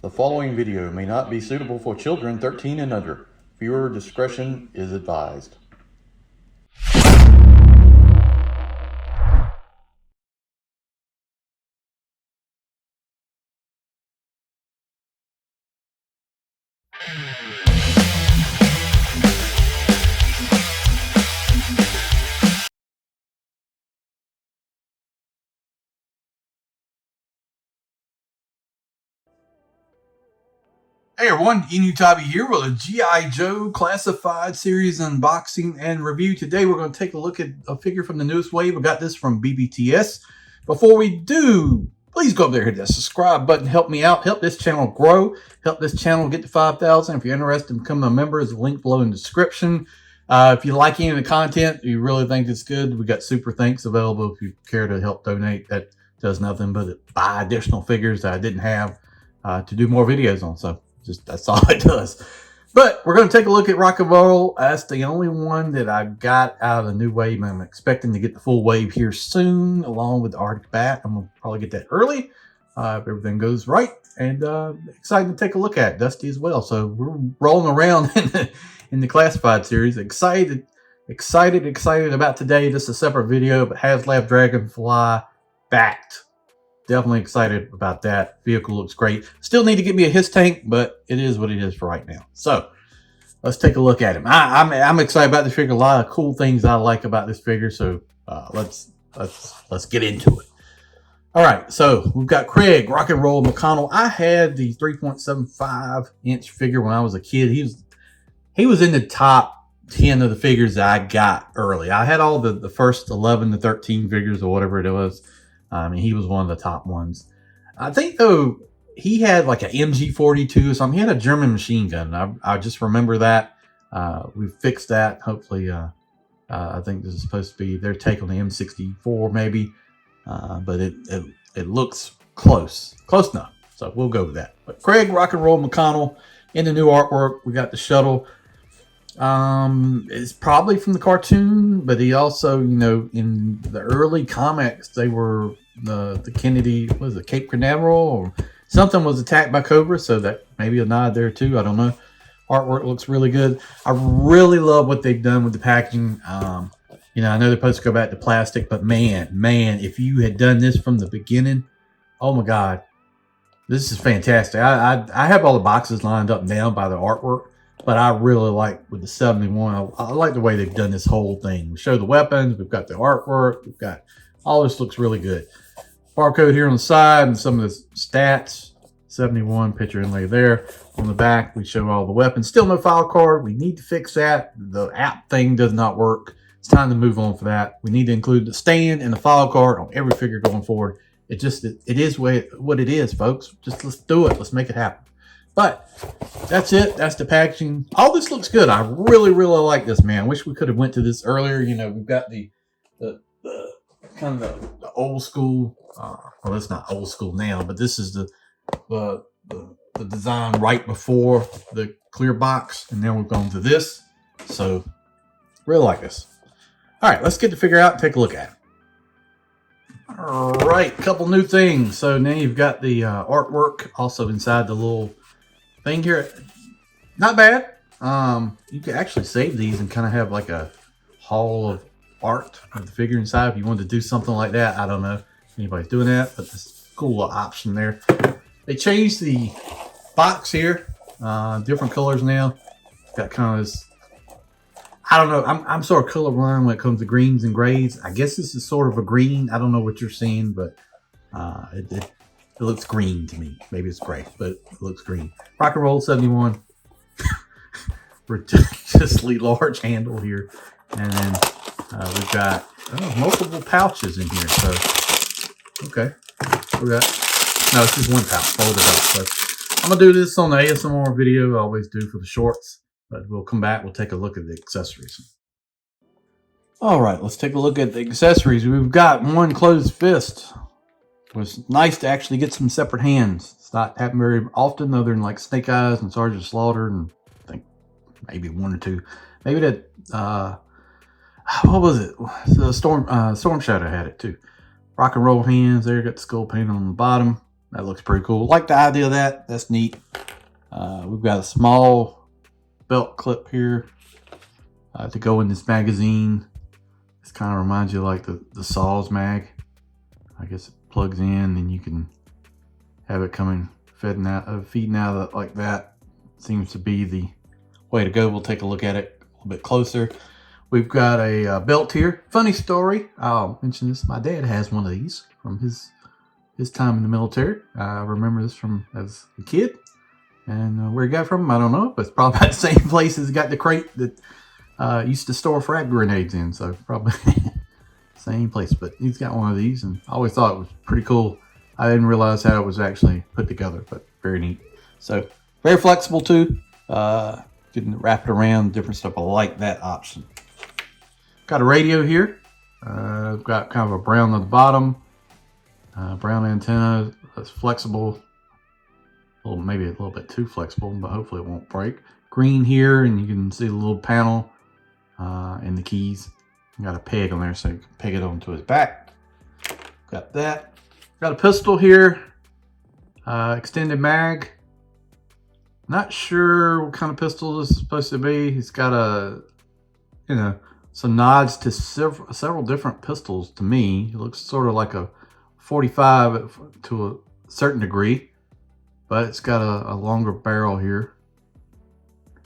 The following video may not be suitable for children 13 and under. Viewer discretion is advised. Hey everyone, Enewtabie here with a G.I. Joe Classified Series unboxing and review. Today we're going to take a look at a figure from the newest wave. I got this from BBTS. Before we do, please go up there, hit that subscribe button, help me out, help this channel grow, help this channel get to 5,000. If you're interested in becoming a member, there's a link below in the description. If you like any of the content, you really think it's good, we got super thanks available if you care to help donate. That does nothing but buy additional figures that I didn't have to do more videos on. So just that's all it does. But we're going to take a look at Rock and Roll. That's the only one that I got out of the new wave. I'm expecting to get the full wave here soon, along with the Arctic Bat. I'm going to probably get that early if everything goes right. And excited to take a look at Dusty as well. So we're rolling around in the Classified series. Excited about today. This is a separate video, but HasLab Dragonfly backed. Definitely excited about that. Vehicle looks great. Still need to get me a his tank, but it is what it is for right now. So let's take a look at him. I'm excited about this figure. A lot of cool things I like about this figure. So let's get into it. All right, so we've got Craig Rock and Roll McConnell. I had the 3.75-inch figure when I was a kid. He was in the top 10 of the figures that I got early. I had all the first 11 to 13 figures or whatever it was. I mean, he was one of the top ones. I think, though, he had like an MG42 or something. He had a German machine gun. I just remember that. We fixed that. Hopefully, I think this is supposed to be their take on the M64, maybe. But it looks close. Close enough. So we'll go with that. But Craig Rock and Roll McConnell in the new artwork. We got the shuttle. It's probably from the cartoon, but he also, you know, in the early comics, they were the Kennedy, was it Cape Canaveral or something was attacked by Cobra, so that maybe a nod there too. I don't know. Artwork looks really good. I really love what they've done with the packaging. You know, I know they're supposed to go back to plastic, but man, if you had done this from the beginning, oh my God, this is fantastic. I have all the boxes lined up now by the artwork. But I really like with the 71, I like the way they've done this whole thing. We show the weapons, we've got the artwork, we've got all this looks really good. Barcode here on the side and some of the stats. 71 picture inlay there. On the back, we show all the weapons. Still no file card. We need to fix that. The app thing does not work. It's time to move on for that. We need to include the stand and the file card on every figure going forward. It is what it is, folks. Just let's do it. Let's make it happen. But that's it. That's the packaging. All this looks good. I really like this, man. Wish we could have went to this earlier. You know, we've got the kind of the old school. Well, it's not old school now, but this is the design right before the clear box, and then we've gone to this. So really like this. All right, let's get the figure out and take a look at it. All right, couple new things. So now you've got the artwork also inside the little thing here. Not bad. You can actually save these and kind of have like a hall of art of the figure inside if you wanted to do something like that. I don't know if anybody's doing that, but this cool little option there. They changed the box here. Different colors now. Got kind of this, I don't know. I'm sort of colorblind when it comes to greens and grays. I guess this is sort of a green. I don't know what you're seeing, but it looks green to me. Maybe it's gray, but it looks green. Rock and Roll 71. Ridiculously large handle here. And then we've got multiple pouches in here. So, okay. We got, no, it's just one pouch folded up. So I'm going to do this on the ASMR video. I always do for the shorts. But we'll come back. We'll take a look at the accessories. All right, let's take a look at the accessories. We've got one closed fist. It was nice to actually get some separate hands. It's not happening very often, other than like Snake Eyes and Sergeant Slaughter, and I think maybe one or two. Maybe that what was it? The Storm Shadow had it too. Rock and Roll hands there. Got the skull painted on the bottom. That looks pretty cool. Like the idea of that. That's neat. We've got a small belt clip here to go in this magazine. This kind of reminds you of like the Saws mag. I guess it plugs in and you can have it coming feeding out of it like that. Seems to be the way to go. We'll take a look at it a little bit closer. We've got a belt here. Funny story. I'll mention this. My dad has one of these from his time in the military. I remember this from as a kid. And where he got it from, I don't know. But it's probably the same place as got the crate that used to store frag grenades in. So probably same place. But he's got one of these. And I always thought it was pretty cool. I didn't realize how it was actually put together. But very neat. So very flexible too. Can wrap it around, different stuff. I like that option. Got a radio here. Got kind of a brown on the bottom. Brown antenna that's flexible. Maybe a little bit too flexible, but hopefully it won't break. Green here, and you can see the little panel and the keys. Got a peg on there, so you can peg it onto his back. Got that. Got a pistol here. Extended mag. Not sure what kind of pistol this is supposed to be. He's got some nods to several different pistols to me. It looks sort of like a 45 to a certain degree, but it's got a longer barrel here.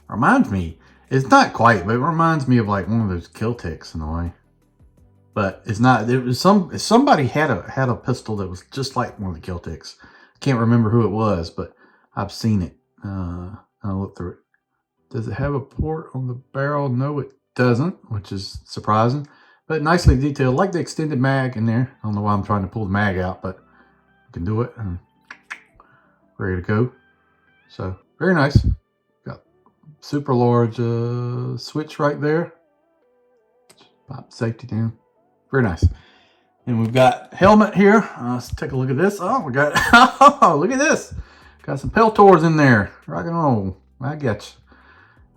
Reminds me, it's not quite, but it reminds me of like one of those kill ticks in a way. But it's not. There was somebody had a pistol that was just like one of the kill ticks. I can't remember who it was, but I've seen it. I'll look through it. Does it have a port on the barrel? No, it doesn't, which is surprising, but nicely detailed. Like the extended mag in there. I don't know why I'm trying to pull the mag out, but I can do it and ready to go. So very nice. Got super large switch right there. Pop safety down. Very nice. And we've got helmet here. Let's take a look at this. Oh, we got oh, look at this. Got some Peltors in there. Rock and roll. I got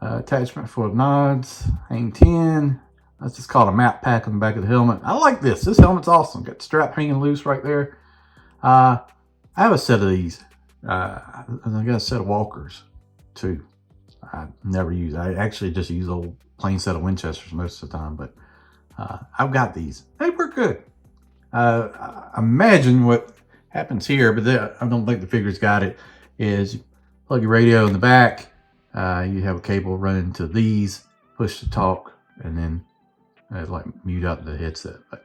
you. Attachment for nods. Hang 10. That's just called a map pack on the back of the helmet. I like this. This helmet's awesome. Got the strap hanging loose right there. I have a set of these. I got a set of walkers too. I never use. I actually just use old plain set of Winchesters most of the time. But I've got these. They work good. I imagine what happens here, but I don't think the figure's got it, is you plug your radio in the back. You have a cable running to these, push to talk, and then like mute out the headset. But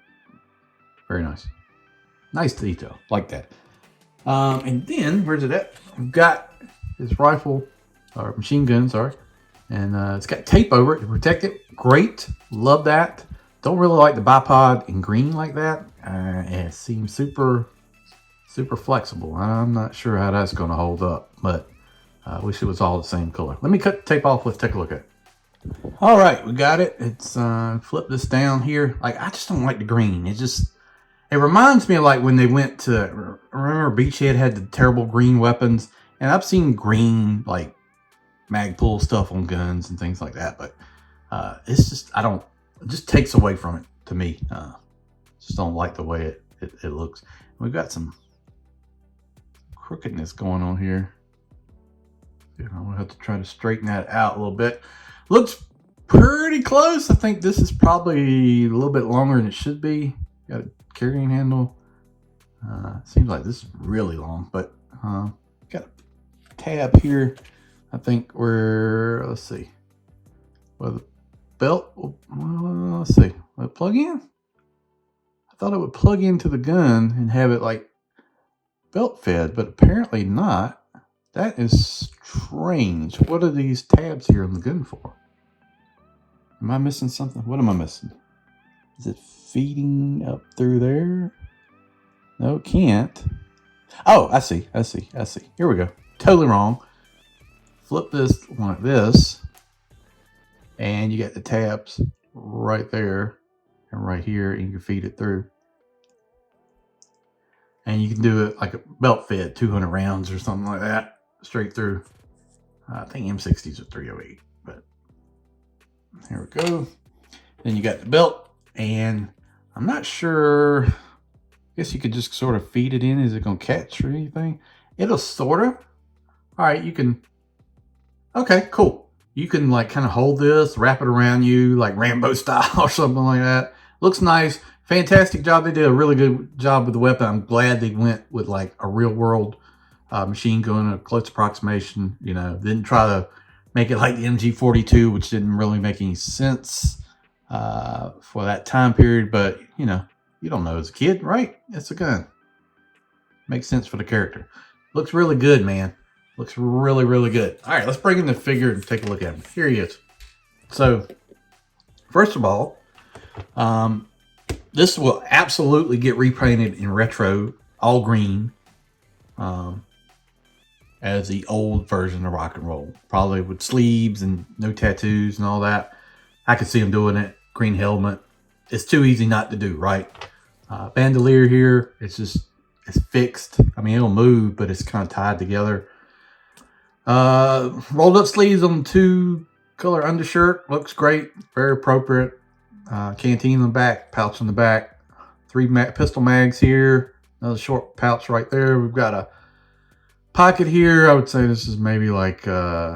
very nice. Nice detail. Like that. And then, where's it at? We've got this rifle, or machine gun, sorry. And it's got tape over it to protect it. Great. Love that. Don't really like the bipod in green like that. It seems super flexible. I'm not sure how that's going to hold up, but I wish it was all the same color. Let me cut the tape off. Let's take a look at it. All right, we got it. It's flip this down here. Like, I just don't like the green. It reminds me of like when they went to, remember Beachhead had the terrible green weapons, and I've seen green like mag pull stuff on guns and things like that, but it's just, it just takes away from it to me. Just don't like the way it looks. We've got some crookedness going on here. I'm gonna have to try to straighten that out a little bit. Looks pretty close. I think this is probably a little bit longer than it should be. Got a carrying handle. Seems like this is really long, but got a tab here. I think let's see. Well, the belt, let's see. Will it plug in? I thought it would plug into the gun and have it like belt fed, but apparently not. That is strange. What are these tabs here on the gun for? Am I missing something? What am I missing? Is it feeding up through there? No, it can't. Oh, I see. Here we go. Totally wrong. Flip this like this, and you got the tabs right there and right here, and you can feed it through. And you can do it like a belt fed 200 rounds or something like that, straight through. I think M60s are 308, but here we go. Then you got the belt, and I'm not sure Guess you could just sort of feed it in. Is it going to catch or anything? It'll sort of. All right, you can. Okay, cool. You can like kind of hold this, wrap it around you like Rambo style or something like that. Looks nice. Fantastic job. They did a really good job with the weapon. I'm glad they went with like a real world machine gun, a close approximation. You know, didn't try to make it like the MG42, which didn't really make any sense for that time period. But, you know, you don't know as a kid, right? It's a gun. Makes sense for the character. Looks really good, man. Looks really, really good. All right, let's bring in the figure and take a look at him. Here he is. So, first of all, this will absolutely get repainted in retro, all green, as the old version of rock and roll. Probably with sleeves and no tattoos and all that. I could see him doing it. Green helmet. It's too easy not to do, right? Bandolier here. It's fixed. I mean, it'll move, but it's kind of tied together. Rolled up sleeves on 2-color undershirt. Looks great. Very appropriate. Canteen in the back. Pouch in the back. 3 pistol mags here. Another short pouch right there. We've got a pocket here. I would say this is maybe like maybe,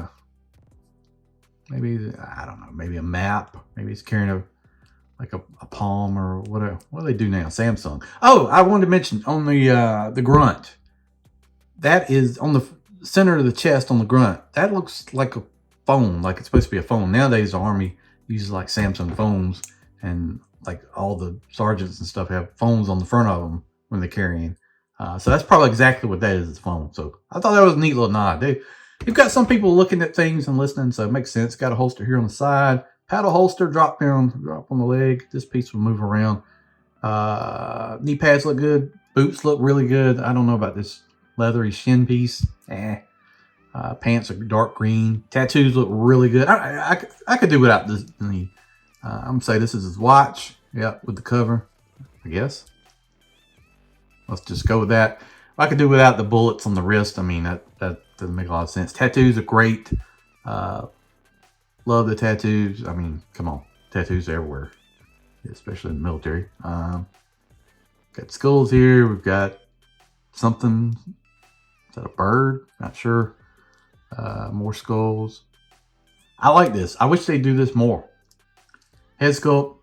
I don't know, maybe a map. Maybe he's carrying a palm or whatever. What do they do now? Samsung. Oh, I wanted to mention on the grunt. That is on the center of the chest on the grunt. That looks like a phone, like it's supposed to be a phone. Nowadays, the Army uses like Samsung phones, and like all the sergeants and stuff have phones on the front of them when they're carrying. So that's probably exactly what that is, a phone. So I thought that was a neat little nod. You've got some people looking at things and listening, so it makes sense. Got a holster here on the side. Paddle holster, drop on the leg. This piece will move around. Knee pads look good. Boots look really good. I don't know about this leathery shin piece. Pants are dark green. Tattoos look really good. I could do without this. I'm gonna say this is his watch. Yeah, with the cover, I guess. Let's just go with that. I could do without the bullets on the wrist. I mean, that doesn't make a lot of sense. Tattoos are great. Love the tattoos. I mean, come on. Tattoos everywhere, especially in the military. Got skulls here. We've got something. Is that a bird? Not sure. More skulls. I like this. I wish they'd do this more. Head sculpt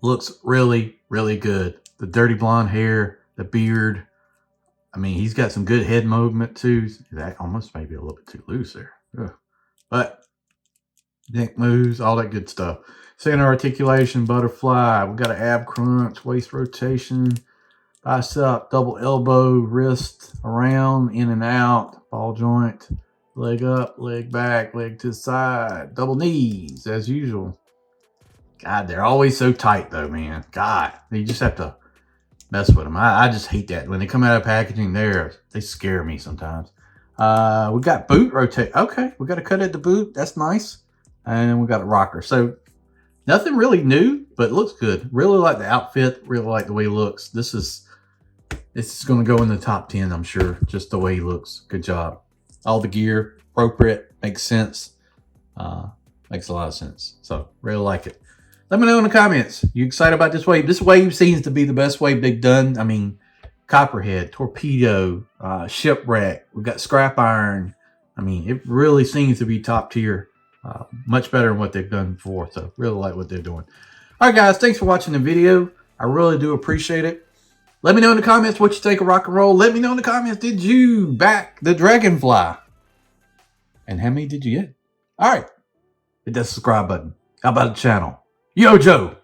looks really, really good. The dirty blonde hair, the beard. I mean, he's got some good head movement too. That almost maybe a little bit too loose there. Ugh. But neck moves, all that good stuff. Center articulation, butterfly. We got an ab crunch, waist rotation, bicep, double elbow, wrist around, in and out, ball joint, leg up, leg back, leg to the side, double knees as usual. God, they're always so tight though, man. God, you just have to mess with them. I just hate that. When they come out of packaging, they scare me sometimes. We got boot rotate. Okay, we got a cut at the boot. That's nice. And we got a rocker. So nothing really new, but it looks good. Really like the outfit. Really like the way he looks. This is going to go in the top 10, I'm sure. Just the way he looks. Good job. All the gear, appropriate, makes sense. Makes a lot of sense. So really like it. Let me know in the comments. You excited about this wave? This wave seems to be the best wave they've done. I mean, Copperhead, Torpedo, Shipwreck. We've got Scrap Iron. I mean, it really seems to be top tier. Much better than what they've done before. So really like what they're doing. All right, guys. Thanks for watching the video. I really do appreciate it. Let me know in the comments what you think of rock and roll. Let me know in the comments, did you back the Dragonfly? And how many did you get? All right. Hit that subscribe button. How about the channel? Yo, Joe.